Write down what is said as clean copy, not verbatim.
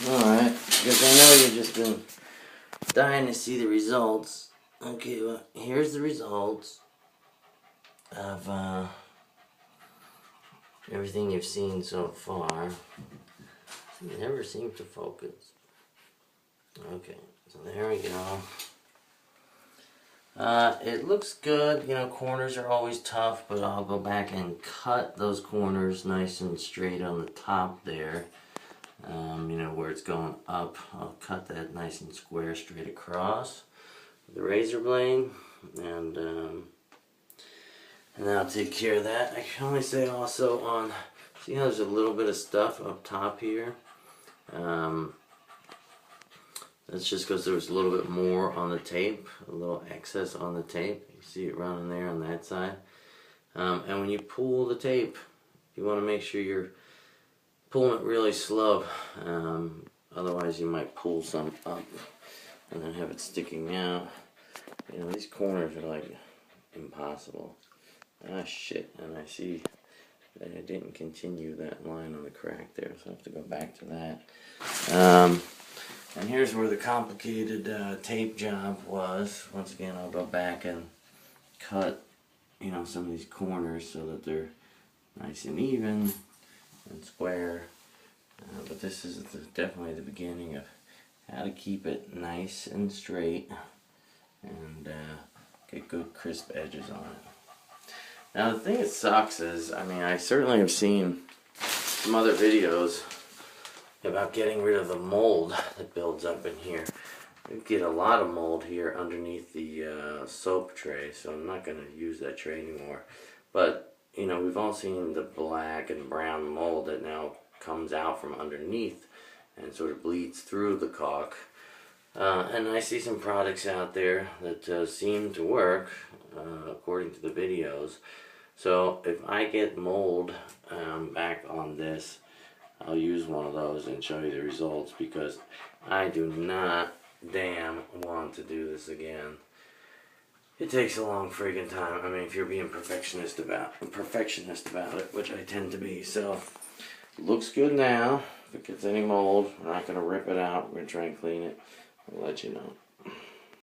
Alright, because I know you've just been dying to see the results. Okay, well, here's the results of everything you've seen so far. It never seems to focus. Okay, so there we go. It looks good. You know, corners are always tough, but I'll go back and cut those corners nice and straight on the top there. You know, where it's going up, I'll cut that nice and square straight across with the razor blade, and I'll take care of that. I can only say also on, see how there's a little bit of stuff up top here? That's just because there was a little bit more on the tape, a little excess on the tape. You see it running there on that side. And when you pull the tape, you want to make sure you're pulling it really slow. Otherwise you might pull some up and then have it sticking out. You know, these corners are like impossible. Ah shit, and I see that I didn't continue that line on the crack there, so I have to go back to that. And here's where the complicated tape job was. Once again, I'll go back and cut, you know, some of these corners so that they're nice and even and square. But this is definitely the beginning of how to keep it nice and straight and get good crisp edges on it. Now the thing that sucks is, I mean, I certainly have seen some other videos about getting rid of the mold that builds up in here. We get a lot of mold here underneath the soap tray, so I'm not going to use that tray anymore. But, you know, we've all seen the black and brown mold that now comes out from underneath and sort of bleeds through the caulk. And I see some products out there that seem to work, according to the videos. So if I get mold back on this, I'll use one of those and show you the results, because I do not damn want to do this again. It takes a long friggin' time. I mean, if you're being perfectionist about it, which I tend to be. So, looks good now. If it gets any mold, we're not going to rip it out. We're going to try and clean it. I'll let you know.